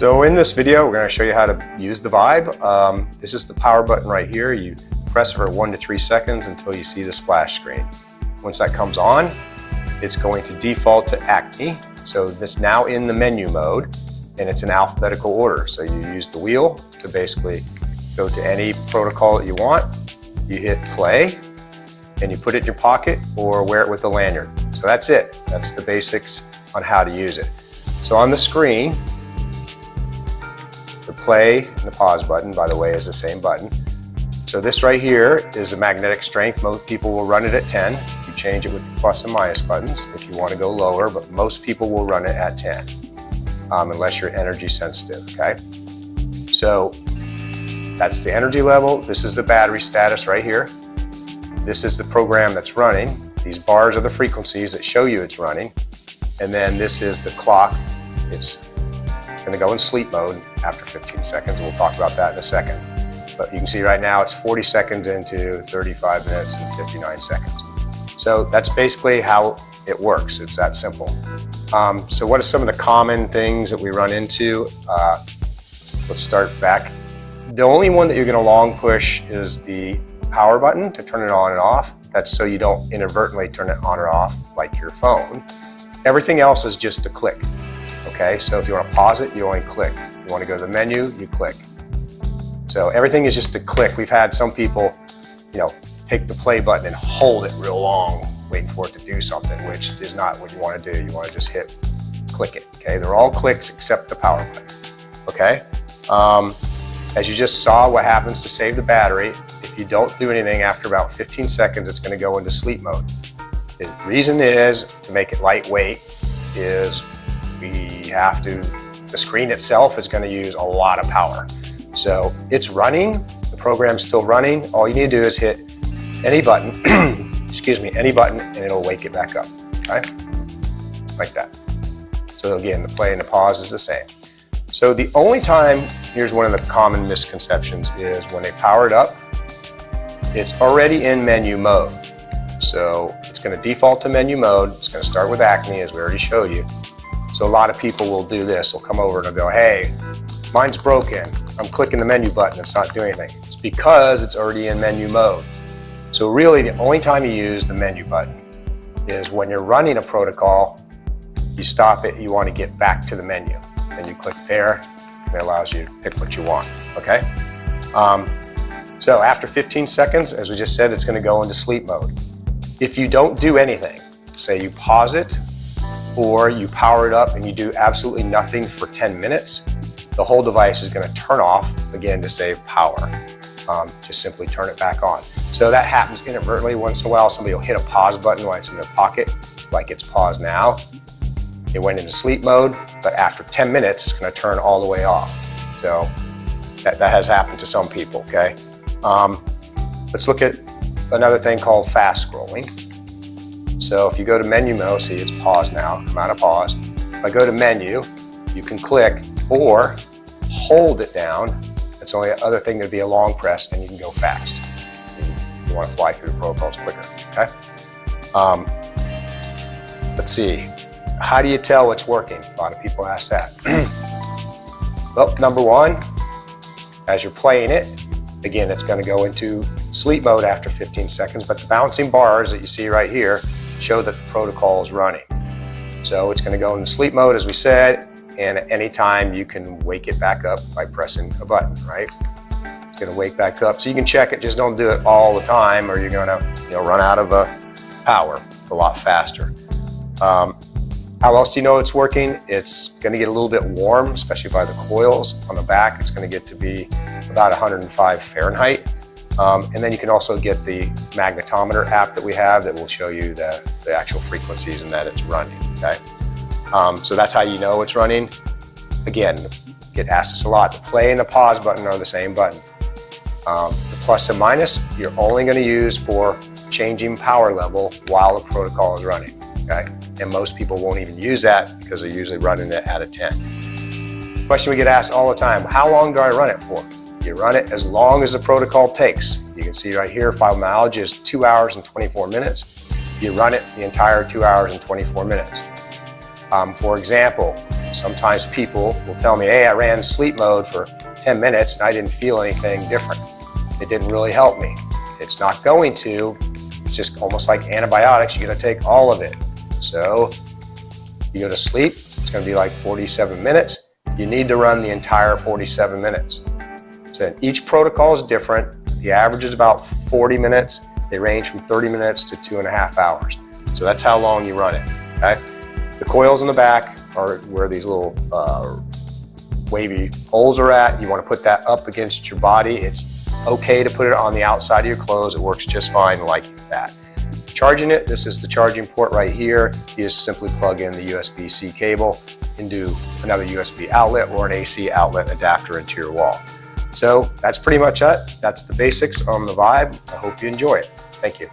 So in this video, we're going to show you how to use the Vibe. This is the power button right here. You press it for 1 to 3 seconds until you see the splash screen. Once that comes on, it's going to default to Acme. So it's now in the menu mode, and it's in alphabetical order. So you use the wheel to basically go to any protocol that you want. You hit play, and you put it in your pocket or wear it with a lanyard. So that's it. That's the basics on how to use it. So on the screen, the play and the pause button, by the way, is the same button. So this right here is the magnetic strength. Most people will run it at 10. You change it with the plus and minus buttons if you want to go lower, but most people will run it at 10, unless you're energy sensitive, okay? So that's the energy level. This is the battery status right here. This is the program that's running. These bars are the frequencies that show you it's running. And then this is the clock. It's going to go in sleep mode after 15 seconds. We'll talk about that in a second. But you can see right now it's 40 seconds into 35 minutes and 59 seconds. So that's basically how it works. It's that simple. So what are some of the common things that we run into? Let's start back. The only one that you're going to long push is the power button to turn it on and off. That's so you don't inadvertently turn it on or off like your phone. Everything else is just a click. Okay, so if you want to pause it, you only click. If you want to go to the menu, you click. So everything is just a click. We've had some people, take the play button and hold it real long, waiting for it to do something, which is not what you want to do. You want to just click it. Okay, they're all clicks except the power button. Okay, as you just saw, what happens to save the battery? If you don't do anything after about 15 seconds, it's going to go into sleep mode. The reason is to make it lightweight is the screen itself is going to use a lot of power. So it's running, the program's still running. All you need to do is hit any button, any button, and it'll wake it back up, okay? Like that. So again, the play and the pause is the same. So the only time, here's one of the common misconceptions, is when they power it up, it's already in menu mode. So it's going to default to menu mode. It's going to start with Acme, as we already showed you. So a lot of people will do this. They'll come over and they'll go, hey, mine's broken. I'm clicking the menu button. It's not doing anything. It's because it's already in menu mode. So really, the only time you use the menu button is when you're running a protocol, you stop it, you want to get back to the menu. And you click there, and it allows you to pick what you want, okay? So after 15 seconds, as we just said, it's going to go into sleep mode. If you don't do anything, say you pause it, or you power it up and you do absolutely nothing for 10 minutes, the whole device is going to turn off, again, to save power. Just simply turn it back on. So that happens inadvertently once in a while. Somebody will hit a pause button while it's in their pocket, like it's paused now. It went into sleep mode, but after 10 minutes, it's going to turn all the way off. So that has happened to some people, okay? Let's look at another thing called fast scrolling. So if you go to menu mode, see it's paused now, come out of pause. If I go to menu, you can click or hold it down. It's only the other thing that'd be a long press, and you can go fast. You want to fly through the protocols quicker, okay? Let's see, how do you tell it's working? A lot of people ask that. Well, number one, as you're playing it, again, it's going to go into sleep mode after 15 seconds, but the bouncing bars that you see right here show that the protocol is running. So it's going to go into sleep mode, as we said, and at any time you can wake it back up by pressing a button, right? It's going to wake back up. So you can check it, just don't do it all the time, or you're going to run out of power a lot faster. How else do you know it's working? It's going to get a little bit warm, especially by the coils on the back. It's going to get to be about 105 Fahrenheit. And then you can also get the magnetometer app that we have that will show you the actual frequencies and that it's running, okay? So that's how you know it's running. Again, get asked this a lot. The play and the pause button are the same button. The plus and minus, you're only going to use for changing power level while the protocol is running, okay? And most people won't even use that because they're usually running it at a 10. Question we get asked all the time, how long do I run it for? You run it as long as the protocol takes. You can see right here, fibromyalgia is 2 hours and 24 minutes. You run it the entire 2 hours and 24 minutes. For example, Sometimes people will tell me, hey, I ran sleep mode for 10 minutes and I didn't feel anything different. It didn't really help me. It's not going to. It's just almost like antibiotics. You got to take all of it. So you go to sleep, it's going to be like 47 minutes. You need to run the entire 47 minutes. So each protocol is different. The average is about 40 minutes. They range from 30 minutes to 2.5 hours. So that's how long you run it, okay? The coils in the back are where these little wavy holes are at. You want to put that up against your body. It's okay to put it on the outside of your clothes. It works just fine like that. Charging it, this is the charging port right here. You just simply plug in the USB-C cable into another USB outlet or an AC outlet adapter into your wall. So that's pretty much it. That's the basics on the Vibe. I hope you enjoy it. Thank you.